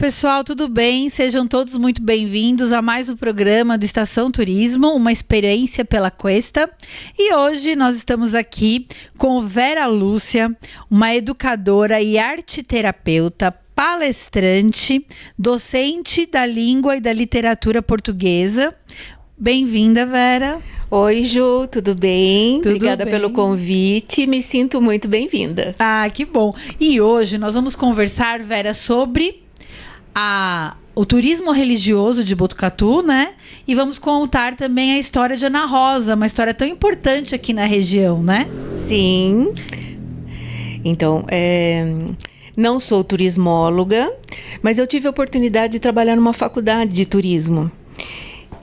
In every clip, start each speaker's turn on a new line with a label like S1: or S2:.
S1: pessoal, tudo bem? Sejam todos muito bem-vindos a mais um programa do Estação Turismo, uma experiência pela Cuesta. E hoje nós estamos aqui com Vera Lúcia, uma educadora e arteterapeuta, palestrante, docente da língua e da literatura portuguesa. Bem-vinda, Vera.
S2: Oi, Ju, tudo bem?
S1: Tudo
S2: Obrigada
S1: bem.
S2: pelo convite, me sinto muito bem-vinda.
S1: Ah, que bom. E hoje nós vamos conversar, Vera, sobre o turismo religioso de Botucatu, né? E vamos contar também a história de Ana Rosa, uma história tão importante aqui na região, né?
S2: Sim. Então, não sou turismóloga, mas eu tive a oportunidade de trabalhar numa faculdade de turismo.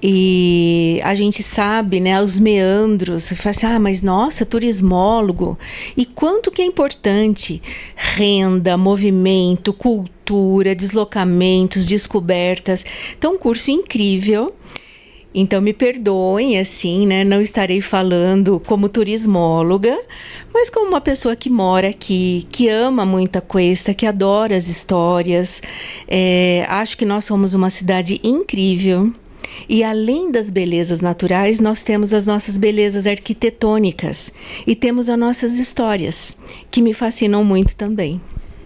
S2: E a gente sabe, né, os meandros, você fala assim, mas nossa, turismólogo, e quanto que é importante renda, movimento, cultura, deslocamentos, descobertas. Então, um curso incrível. Então, me perdoem, assim, né, não estarei falando como turismóloga, mas como uma pessoa que mora aqui, que ama muito a Cuesta, que adora as histórias. Acho que nós somos uma cidade incrível. E além das belezas naturais, nós temos as nossas belezas arquitetônicas e temos as nossas histórias, que me fascinam muito também.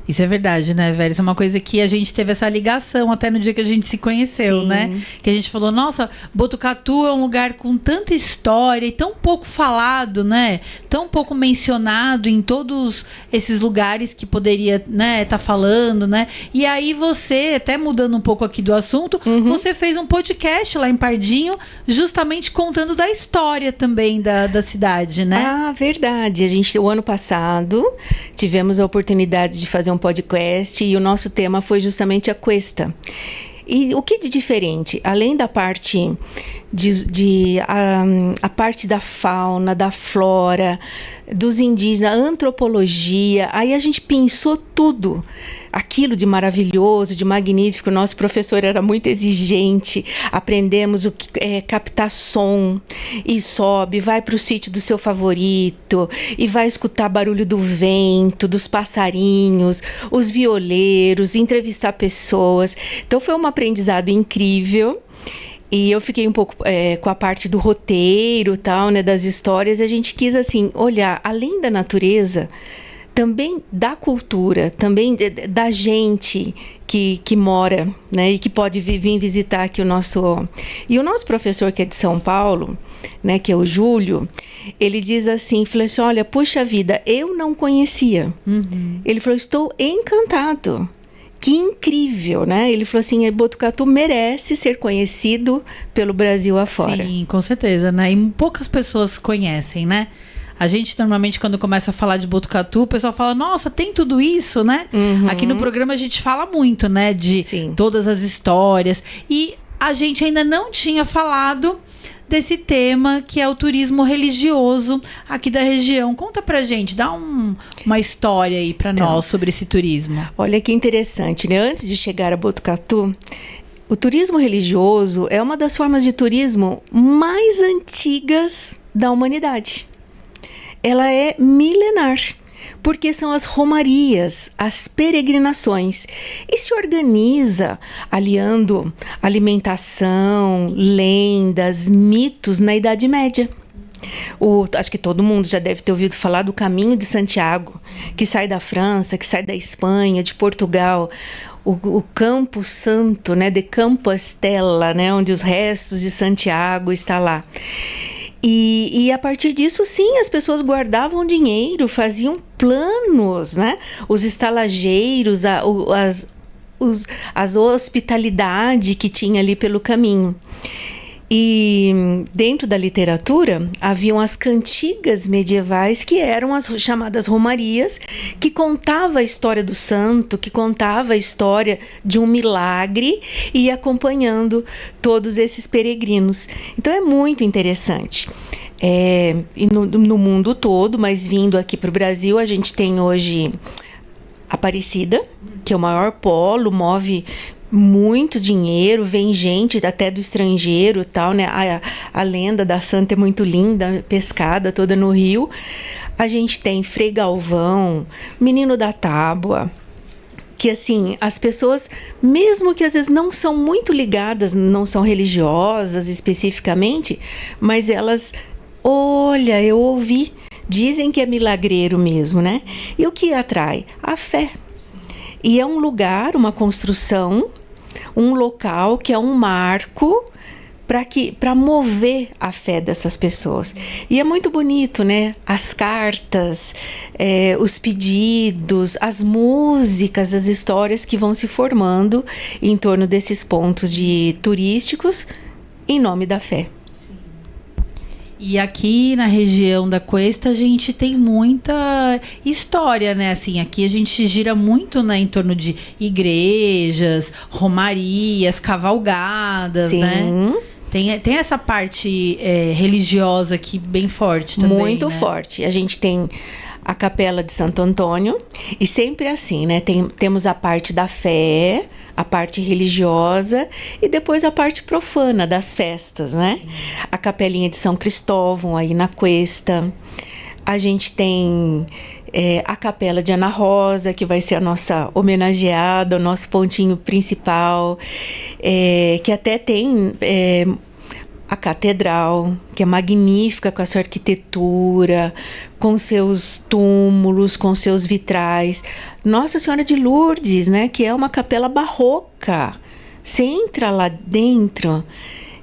S1: Isso é verdade, né, Vera? Isso é uma coisa que a gente teve essa ligação até no dia que a gente se conheceu,
S2: Sim.
S1: né? Que a gente falou, nossa, Botucatu é um lugar com tanta história e tão pouco falado, né? Tão pouco mencionado em todos esses lugares que poderia, né, tá falando, né? E aí você, até mudando um pouco aqui do assunto, você fez um podcast lá em Pardinho, justamente contando da história também da cidade, né?
S2: Ah, verdade. O ano passado, tivemos a oportunidade de fazer um podcast e o nosso tema foi justamente a Cuesta. E o que de diferente? Além da parte a parte da fauna, da flora, dos indígenas, a antropologia, aí a gente pensou tudo. Aquilo de maravilhoso, de magnífico. Nosso professor era muito exigente. Aprendemos o que é captar som. E sobe, vai para o sítio do seu favorito. E vai escutar barulho do vento, dos passarinhos, os violeiros, entrevistar pessoas. Então foi um aprendizado incrível. E eu fiquei um pouco com a parte do roteiro, tal, né, das histórias. E a gente quis, assim, olhar além da natureza, também da cultura, também da gente que mora, né, e que pode vir visitar aqui o nosso... E o nosso professor, que é de São Paulo, né, que é o Júlio, ele diz assim, falou assim, olha, puxa vida, eu não conhecia. Ele falou, estou encantado. Que incrível, né? Ele falou assim, Botucatu merece ser conhecido pelo Brasil afora.
S1: Sim, com certeza, né? E poucas pessoas conhecem, né? A gente, normalmente, quando começa a falar de Botucatu, o pessoal fala, nossa, tem tudo isso, né? Aqui no programa a gente fala muito, né? De
S2: Sim.
S1: todas as histórias. E a gente ainda não tinha falado desse tema, que é o turismo religioso aqui da região. Conta pra gente, dá uma história aí pra nós sobre esse turismo.
S2: Olha que interessante, né? Antes de chegar a Botucatu, o turismo religioso é uma das formas de turismo mais antigas da humanidade. Ela é milenar, porque são as romarias, as peregrinações, e se organiza aliando alimentação, lendas, mitos na Idade Média. Acho que todo mundo já deve ter ouvido falar do Caminho de Santiago, que sai da França, que sai da Espanha, de Portugal. O Campo Santo, né, de Compostela, né, onde os restos de Santiago está lá. E a partir disso, sim, as pessoas guardavam dinheiro, faziam planos, né? Os estalageiros, as hospitalidade que tinha ali pelo caminho. E dentro da literatura, haviam as cantigas medievais, que eram as chamadas romarias, que contava a história do santo, que contava a história de um milagre e acompanhando todos esses peregrinos. Então é muito interessante. E no mundo todo, mas vindo aqui para o Brasil, a gente tem hoje Aparecida, que é o maior polo, move muito dinheiro, vem gente até do estrangeiro e tal, né? A lenda da Santa é muito linda, pescada toda no rio. A gente tem Frei Galvão, Menino da Tábua, que assim, as pessoas, mesmo que às vezes não são muito ligadas, não são religiosas especificamente, mas elas, olha, eu ouvi, dizem que é milagreiro mesmo, né? E o que atrai? A fé. E é um lugar, uma construção, um local que é um marco para mover a fé dessas pessoas. E é muito bonito, né? As cartas, os pedidos, as músicas, as histórias que vão se formando em torno desses pontos turísticos em nome da fé.
S1: E aqui na região da Cuesta a gente tem muita história, né? Assim, aqui a gente gira muito, né, em torno de igrejas, romarias, cavalgadas,
S2: Sim.
S1: né? Tem essa parte religiosa aqui bem forte também,
S2: muito,
S1: né?
S2: forte. A gente tem a Capela de Santo Antônio, e sempre assim, né? Temos a parte da fé, a parte religiosa e depois a parte profana das festas, né? A Capelinha de São Cristóvão, aí na Cuesta. A gente tem a Capela de Ana Rosa, que vai ser a nossa homenageada, o nosso pontinho principal, que até tem a catedral, que é magnífica com a sua arquitetura, com seus túmulos, com seus vitrais. Nossa Senhora de Lourdes, né, que é uma capela barroca. Você entra lá dentro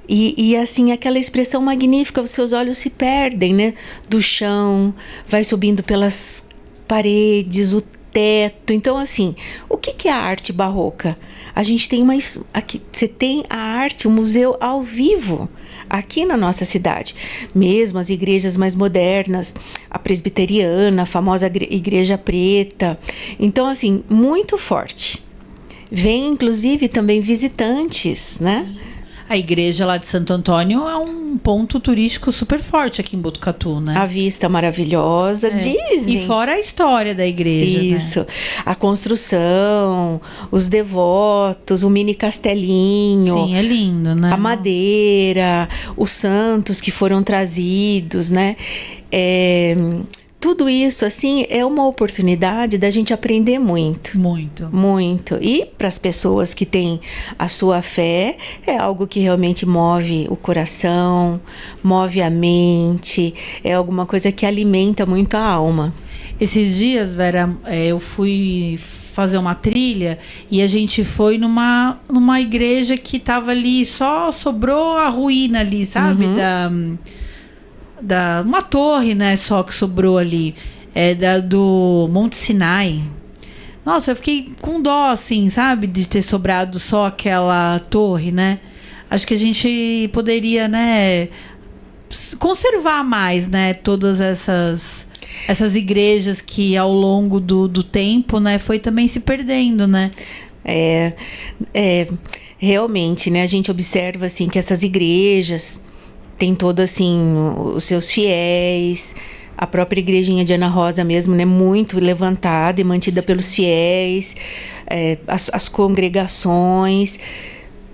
S2: e assim, aquela expressão magnífica, os seus olhos se perdem, né, do chão, vai subindo pelas paredes, o teto. Então, assim, o que é a arte barroca? A gente tem aqui, você tem a arte, o museu ao vivo aqui na nossa cidade. Mesmo as igrejas mais modernas, a presbiteriana, a famosa igreja preta. Então, assim, muito forte. Vem, inclusive, também visitantes, né?
S1: A igreja lá de Santo Antônio é um ponto turístico super forte aqui em Botucatu, né?
S2: A vista maravilhosa, dizem.
S1: E fora a história da igreja,
S2: isso,
S1: né?
S2: A construção, os devotos, o mini castelinho.
S1: Sim, é lindo, né?
S2: A madeira, os santos que foram trazidos, né? Tudo isso, assim, é uma oportunidade da gente aprender muito.
S1: Muito.
S2: Muito. E para as pessoas que têm a sua fé, é algo que realmente move o coração, move a mente, é alguma coisa que alimenta muito a alma.
S1: Esses dias, Vera, eu fui fazer uma trilha e a gente foi numa igreja que tava ali, só sobrou a ruína ali, sabe? Uma torre, né, só que sobrou ali, do Monte Sinai. Nossa, eu fiquei com dó, assim, sabe, de ter sobrado só aquela torre, né? Acho que a gente poderia, né, conservar mais, né, todas essas igrejas que ao longo do tempo, né, foi também se perdendo, né?
S2: Realmente, né, a gente observa, assim, que essas igrejas tem todo, assim, os seus fiéis, a própria igrejinha de Ana Rosa mesmo, né, muito levantada e mantida pelos fiéis, as congregações.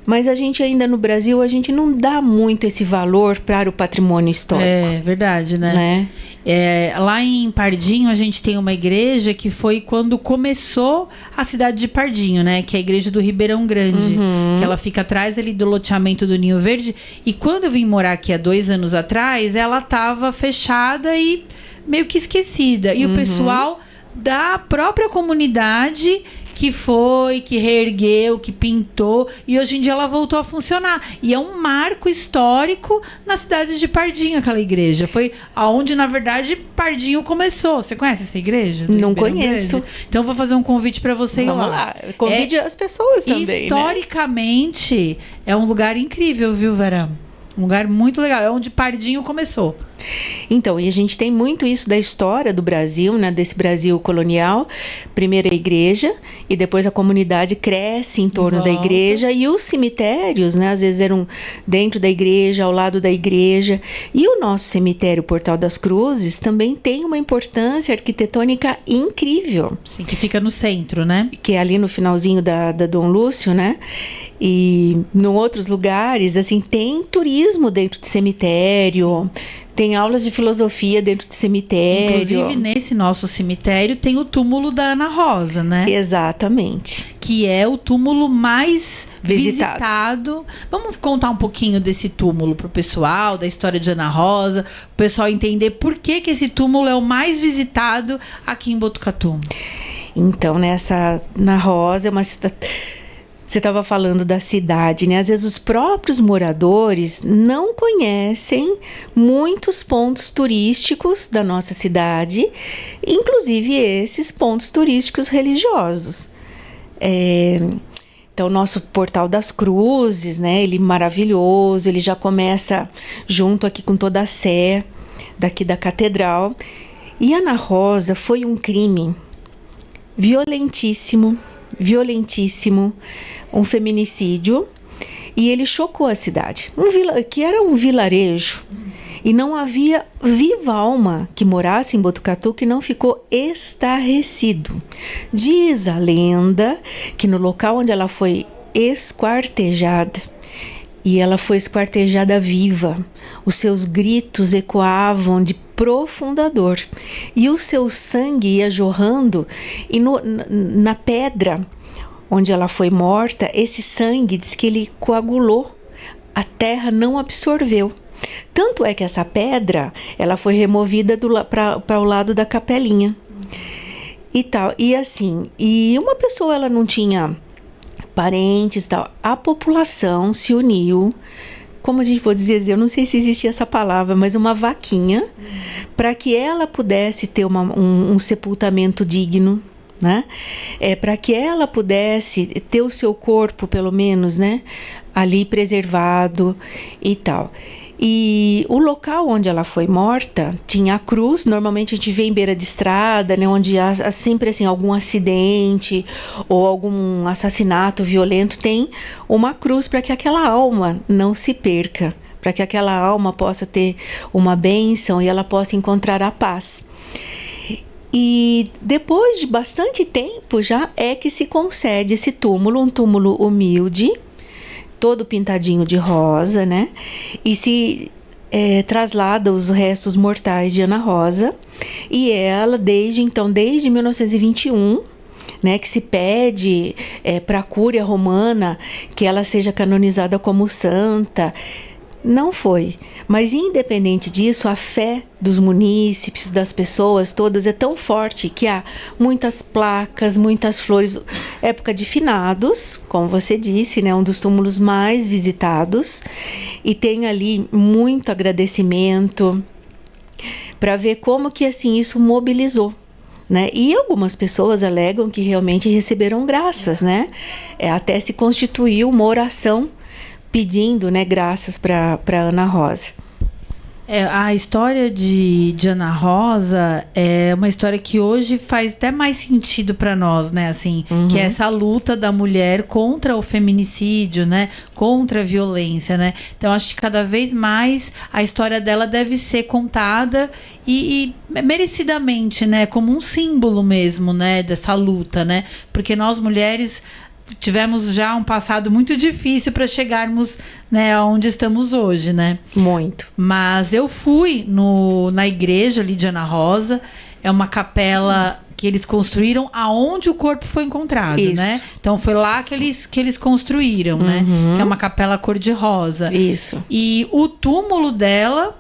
S2: Mas a gente ainda no Brasil, a gente não dá muito esse valor para o patrimônio histórico.
S1: É verdade, né? Lá em Pardinho, a gente tem uma igreja que foi quando começou a cidade de Pardinho, né? Que é a igreja do Ribeirão Grande. Que ela fica atrás ali do loteamento do Ninho Verde. E quando eu vim morar aqui há 2 anos atrás, ela estava fechada e meio que esquecida. E o pessoal da própria comunidade que reergueu, que pintou, e hoje em dia ela voltou a funcionar. E é um marco histórico na cidade de Pardinho, aquela igreja. Foi aonde, na verdade, Pardinho começou. Você conhece essa igreja?
S2: Não conheço.
S1: Então eu vou fazer um convite para você ir lá.
S2: Vamos lá. Convide as pessoas também,
S1: historicamente, né? É um lugar incrível, viu, Vera? Um lugar muito legal. É onde Pardinho começou.
S2: Então, e a gente tem muito isso da história do Brasil, né? Desse Brasil colonial. Primeiro a igreja e depois a comunidade cresce em torno da igreja. E os cemitérios, né? Às vezes eram dentro da igreja, ao lado da igreja. E o nosso cemitério Portal das Cruzes também tem uma importância arquitetônica incrível.
S1: Sim, que fica no centro, né?
S2: Que é ali no finalzinho da Dom Lúcio, né? E em outros lugares, assim, tem turismo dentro de cemitério. Tem aulas de filosofia dentro do cemitério.
S1: Inclusive, nesse nosso cemitério tem o túmulo da Ana Rosa, né?
S2: Exatamente.
S1: Que é o túmulo mais visitado. Vamos contar um pouquinho desse túmulo pro pessoal, da história de Ana Rosa, o pessoal entender por que esse túmulo é o mais visitado aqui em Botucatu.
S2: Então, nessa Ana Rosa é uma cidade. Você estava falando da cidade, né? Às vezes os próprios moradores não conhecem muitos pontos turísticos da nossa cidade, inclusive esses pontos turísticos religiosos. Então, o nosso Portal das Cruzes, né? Ele é maravilhoso, ele já começa junto aqui com toda a Sé, daqui da Catedral. E Ana Rosa foi um crime violentíssimo, um feminicídio, e ele chocou a cidade, que era um vilarejo, e não havia viva alma que morasse em Botucatu que não ficou estarrecido. Diz a lenda que no local onde ela foi esquartejada, e ela foi esquartejada viva, os seus gritos ecoavam de profunda dor, e o seu sangue ia jorrando, e na pedra onde ela foi morta, esse sangue diz que ele coagulou, a terra não absorveu. Tanto é que essa pedra, ela foi removida para o lado da capelinha e tal. E assim, e uma pessoa, ela não tinha parentes e tal, a população se uniu, como a gente pode dizer, eu não sei se existia essa palavra, mas uma vaquinha, para que ela pudesse ter um sepultamento digno, né? Para que ela pudesse ter o seu corpo, pelo menos, né, ali preservado e tal. E o local onde ela foi morta tinha a cruz. Normalmente a gente vê em beira de estrada, né, onde há sempre assim, algum acidente ou algum assassinato violento, tem uma cruz para que aquela alma não se perca, para que aquela alma possa ter uma bênção e ela possa encontrar a paz. E depois de bastante tempo já é que se concede esse túmulo, um túmulo humilde, todo pintadinho de rosa, né? E se traslada os restos mortais de Ana Rosa. E ela, desde 1921, né, que se pede para a Cúria Romana que ela seja canonizada como santa. Não foi, mas independente disso, a fé dos munícipes, das pessoas todas é tão forte que há muitas placas, muitas flores. Época de finados, como você disse, né, um dos túmulos mais visitados, e tem ali muito agradecimento para ver como que assim isso mobilizou, né? E algumas pessoas alegam que realmente receberam graças, né? Até se constituiu uma oração pedindo, né, graças para Ana Rosa.
S1: A história de Ana Rosa é uma história que hoje faz até mais sentido para nós, né? Assim, que é essa luta da mulher contra o feminicídio, né? Contra a violência, né? Então, acho que cada vez mais a história dela deve ser contada e merecidamente, né? Como um símbolo mesmo, né? Dessa luta, né? Porque nós mulheres tivemos já um passado muito difícil para chegarmos, né, onde estamos hoje, né?
S2: Muito.
S1: Mas eu fui na igreja ali de Ana Rosa, é uma capela que eles construíram aonde o corpo foi encontrado,
S2: Isso.
S1: né? Então foi lá que eles construíram, né? Que é uma capela cor-de-rosa.
S2: Isso.
S1: E o túmulo dela,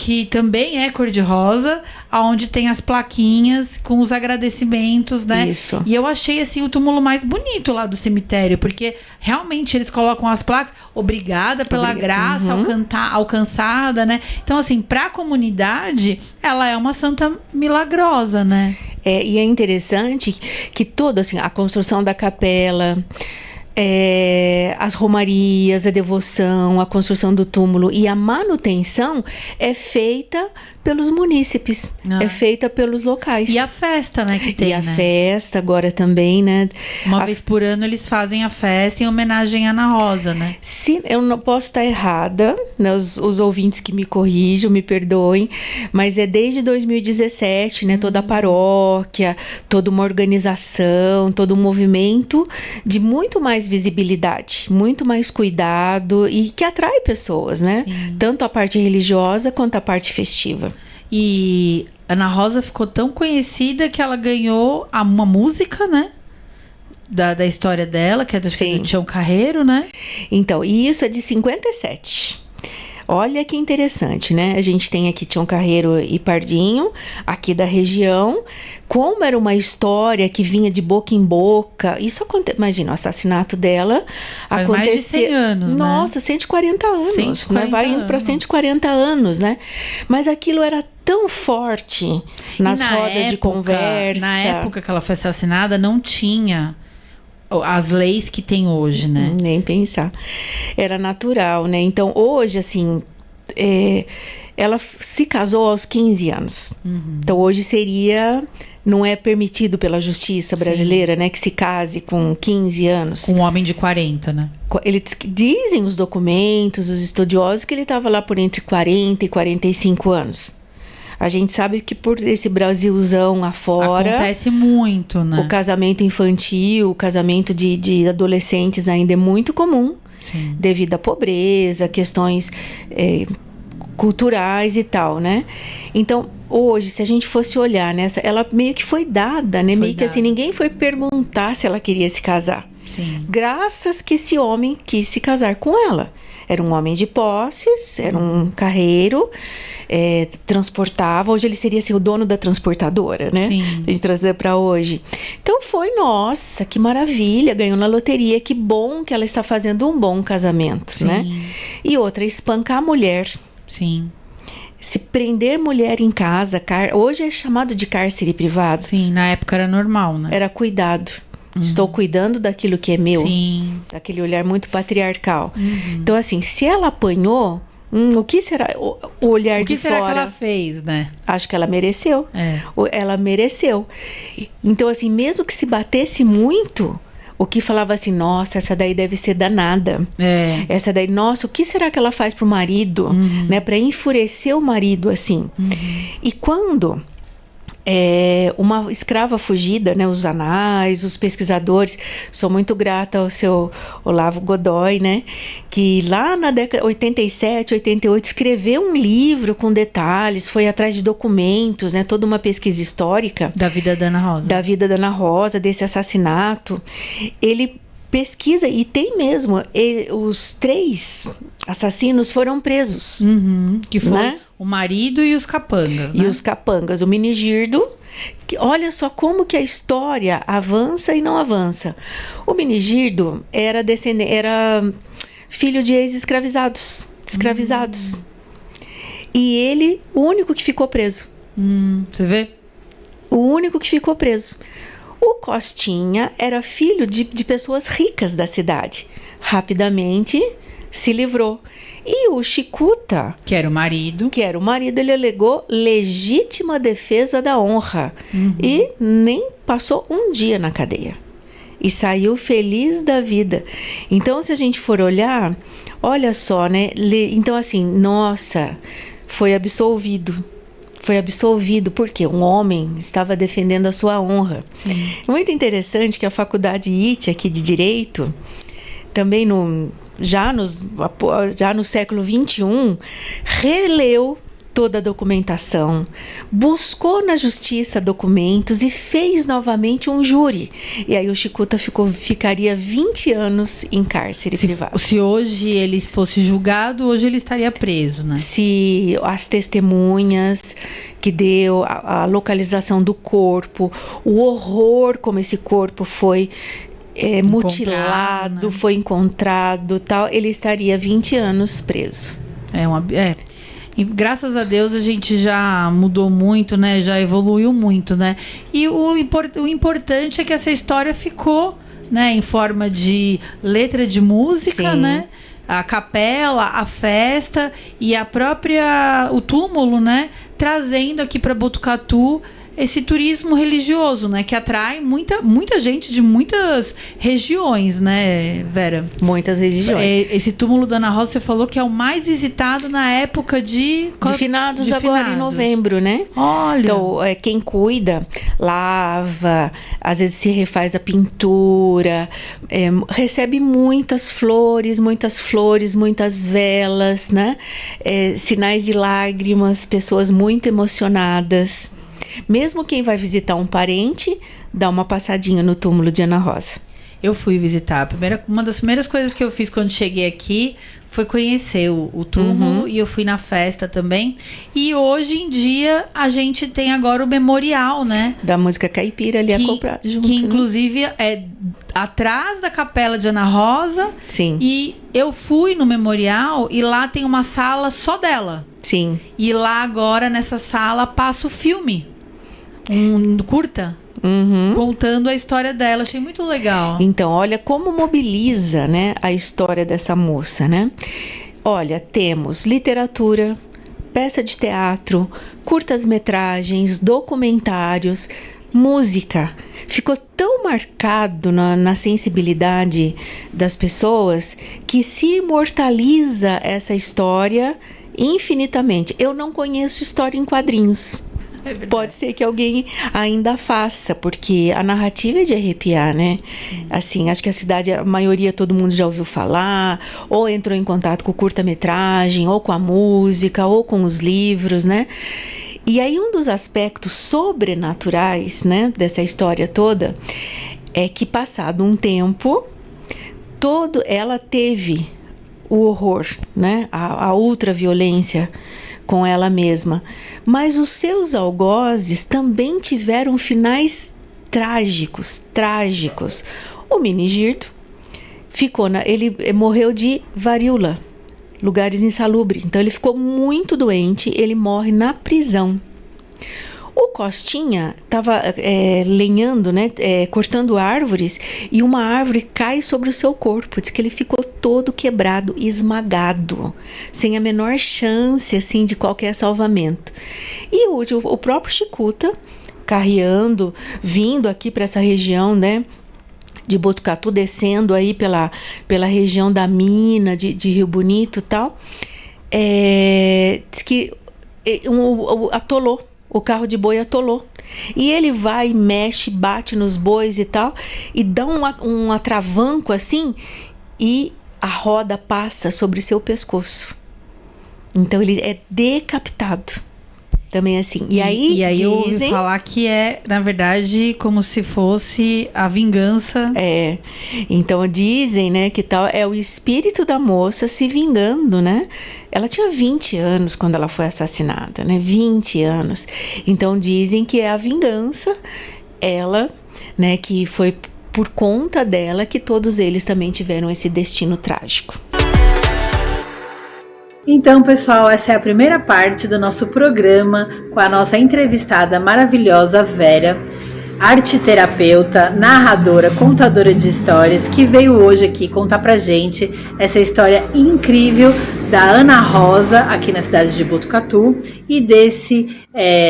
S1: que também é cor-de-rosa, onde tem as plaquinhas com os agradecimentos, né?
S2: Isso.
S1: E eu achei, assim, o túmulo mais bonito lá do cemitério, porque realmente eles colocam as placas, obrigada pela graça alcançada, né? Então, assim, para a comunidade, ela é uma santa milagrosa, né?
S2: E é interessante que toda, assim, a construção da capela, as romarias, a devoção, a construção do túmulo e a manutenção é feita pelos munícipes, é feita pelos locais.
S1: E a festa, né, que tem,
S2: E a festa agora também, né?
S1: Uma vez por ano eles fazem a festa em homenagem à Ana Rosa, né?
S2: Se eu não posso estar errada, né, os ouvintes que me corrijam, me perdoem, mas é desde 2017, né? Toda a paróquia, toda uma organização, todo um movimento de muito mais visibilidade, muito mais cuidado e que atrai pessoas, né?
S1: Sim.
S2: Tanto a parte religiosa quanto a parte festiva.
S1: E Ana Rosa ficou tão conhecida que ela ganhou uma música, né? Da história dela, que é do Tião Carreiro, né?
S2: Então, e isso é de 57. Olha que interessante, né? A gente tem aqui Tião Carreiro e Pardinho, aqui da região. Como era uma história que vinha de boca em boca. Isso acontece. Imagina, o assassinato dela
S1: faz
S2: aconteceu.
S1: Mais de 100 anos,
S2: Nossa,
S1: né?
S2: 140 anos.
S1: 140
S2: né? Vai indo para 140 anos, né? Mas aquilo era tão forte nas rodas de conversa.
S1: Na época que ela foi assassinada, não tinha as leis que tem hoje, né?
S2: Nem pensar. Era natural, né? Então, hoje, assim, ela se casou aos 15 anos. Então, hoje não é permitido pela justiça brasileira, né? Que se case com 15 anos.
S1: Com um homem de 40, né?
S2: Dizem os documentos, os estudiosos, que ele estava lá por entre 40 e 45 anos. A gente sabe que por esse Brasilzão afora...
S1: Acontece muito, né?
S2: O casamento infantil, o casamento de adolescentes ainda é muito comum.
S1: Sim.
S2: Devido à pobreza, questões culturais e tal, né? Então, hoje, se a gente fosse olhar nessa... Ela meio que foi dada, né? Que assim, ninguém foi perguntar se ela queria se casar.
S1: Sim.
S2: Graças que esse homem quis se casar com ela. Era um homem de posses, era um carreiro, transportava. Hoje ele seria assim, o dono da transportadora, né?
S1: Sim.
S2: A gente trazer para hoje. Então nossa, que maravilha, ganhou na loteria, que bom que ela está fazendo um bom casamento,
S1: Sim.
S2: né? E outra, espancar a mulher.
S1: Sim.
S2: Se prender mulher em casa, hoje é chamado de cárcere privado.
S1: Sim, na época era normal, né?
S2: Era cuidado. Estou cuidando daquilo que é meu.
S1: Sim.
S2: Aquele olhar muito patriarcal. Então, assim, se ela apanhou, o que será o olhar de fora?
S1: O que será que ela fez, né?
S2: Acho que ela mereceu. Ela mereceu. Então, assim, mesmo que se batesse muito, o que falava assim, nossa, essa daí deve ser danada. Essa daí, nossa, o que será que ela faz pro marido? Né? Para enfurecer o marido, assim. E quando... uma escrava fugida, né? Os anais, os pesquisadores, sou muito grata ao seu Olavo Godoy, né? Que lá na década 87, 88 escreveu um livro com detalhes, foi atrás de documentos, né? Toda uma pesquisa histórica
S1: da vida da Ana Rosa.
S2: Da vida da Ana Rosa, desse assassinato. Ele pesquisa e tem mesmo, os 3 assassinos foram presos.
S1: Que foi,
S2: né?
S1: O marido e os capangas,
S2: E
S1: né?
S2: os capangas, o Minigirdo, que olha só como que a história avança e não avança. O Minigirdo era filho de ex-escravizados, escravizados. E ele, o único que ficou preso.
S1: Você vê?
S2: O único que ficou preso. O Costinha era filho de pessoas ricas da cidade. Rapidamente se livrou. E o Chicuta,
S1: que era o marido,
S2: ele alegou legítima defesa da honra. E nem passou um dia na cadeia. E saiu feliz da vida. Então, se a gente for olhar, olha só, né? Então, assim, nossa, foi absolvido. Foi absolvido porque um homem estava defendendo a sua honra.
S1: Sim.
S2: Muito interessante que a faculdade IT aqui de Direito, também já no século XXI, releu toda a documentação, buscou na justiça documentos e fez novamente um júri. E aí o Chicuta ficaria 20 anos em cárcere privado.
S1: Se hoje ele fosse julgado, hoje ele estaria preso, né?
S2: Se as testemunhas que deu, a localização do corpo, o horror como esse corpo foi mutilado, né? Foi encontrado, tal, ele estaria 20 anos preso.
S1: E graças a Deus a gente já mudou muito, né? Já evoluiu muito, né? E o importante é que essa história ficou, né? Em forma de letra de música,
S2: Sim.
S1: né? a capela, a festa e o túmulo, né? Trazendo aqui para Botucatu esse turismo religioso, né? Que atrai muita gente de muitas regiões, né, Vera?
S2: Muitas regiões.
S1: Esse túmulo da Ana Rosa, você falou que é o mais visitado na época de
S2: finados agora em novembro, né?
S1: Olha.
S2: Então, quem cuida, lava, às vezes se refaz a pintura, recebe muitas flores, muitas velas, né? Sinais de lágrimas, pessoas muito emocionadas. Mesmo quem vai visitar um parente, dá uma passadinha no túmulo de Ana Rosa.
S1: Eu fui visitar. Uma das primeiras coisas que eu fiz quando cheguei aqui foi conhecer o túmulo, e eu fui na festa também. E hoje em dia a gente tem agora o memorial, né?
S2: Da música caipira ali acoplado junto.
S1: Que inclusive é atrás da capela de Ana Rosa.
S2: Sim.
S1: E eu fui no memorial e lá tem uma sala só dela.
S2: Sim.
S1: E lá agora nessa sala passa o filme. Um curta. Contando a história dela, achei muito legal.
S2: Então, olha como mobiliza, né, a história dessa moça, né? Olha, temos literatura, peça de teatro, curtas-metragens, documentários, música. Ficou tão marcado na sensibilidade das pessoas que se imortaliza essa história infinitamente. Eu não conheço história em quadrinhos. Pode ser que alguém ainda faça, porque a narrativa é de arrepiar, né? Sim. Assim, acho que a maioria, todo mundo já ouviu falar, ou entrou em contato com curta-metragem, ou com a música, ou com os livros, né? E aí um dos aspectos sobrenaturais, né, dessa história toda, é que passado um tempo, ela teve o horror, né? A ultraviolência com ela mesma. Mas os seus algozes também tiveram finais trágicos. O Minigirdo ele morreu de varíola, lugares insalubres. Então ele ficou muito doente, ele morre na prisão. O Costinha estava lenhando, né, cortando árvores, e uma árvore cai sobre o seu corpo. Diz que ele ficou todo quebrado, esmagado, sem a menor chance assim, de qualquer salvamento. E o próprio Chicuta, carreando, vindo aqui para essa região, né, de Botucatu, descendo aí pela região da mina, de Rio Bonito e tal, diz que atolou. O carro de boi atolou. E ele vai, mexe, bate nos bois e tal, e dá um atravanco assim, e a roda passa sobre seu pescoço. Então ele é decapitado. Também assim. E aí
S1: eu ouvi falar que na verdade, como se fosse a vingança.
S2: Então dizem, né, que tal é o espírito da moça se vingando, né? Ela tinha 20 anos quando ela foi assassinada, né? 20 anos. Então dizem que é a vingança, ela, né, que foi por conta dela que todos eles também tiveram esse destino trágico.
S1: Então, pessoal, essa é a primeira parte do nosso programa com a nossa entrevistada maravilhosa Vera, arteterapeuta, narradora, contadora de histórias, que veio hoje aqui contar pra gente essa história incrível da Ana Rosa, aqui na cidade de Botucatu, e desse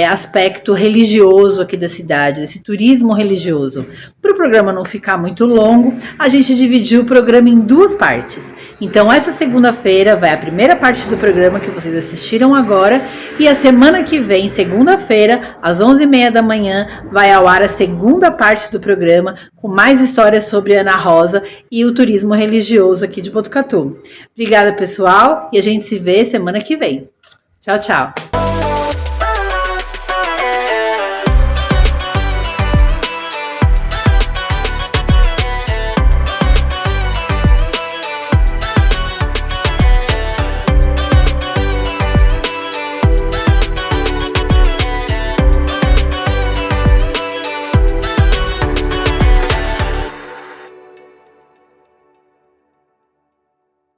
S1: aspecto religioso aqui da cidade, desse turismo religioso. Para o programa não ficar muito longo, a gente dividiu o programa em duas partes. Então, essa segunda-feira vai a primeira parte do programa que vocês assistiram agora, e a semana que vem, segunda-feira, às 11h30 da manhã, vai ao ar a segunda parte do programa, com mais histórias sobre Ana Rosa e o turismo religioso aqui de Botucatu. Obrigada, pessoal, e a gente se vê semana que vem. Tchau, tchau.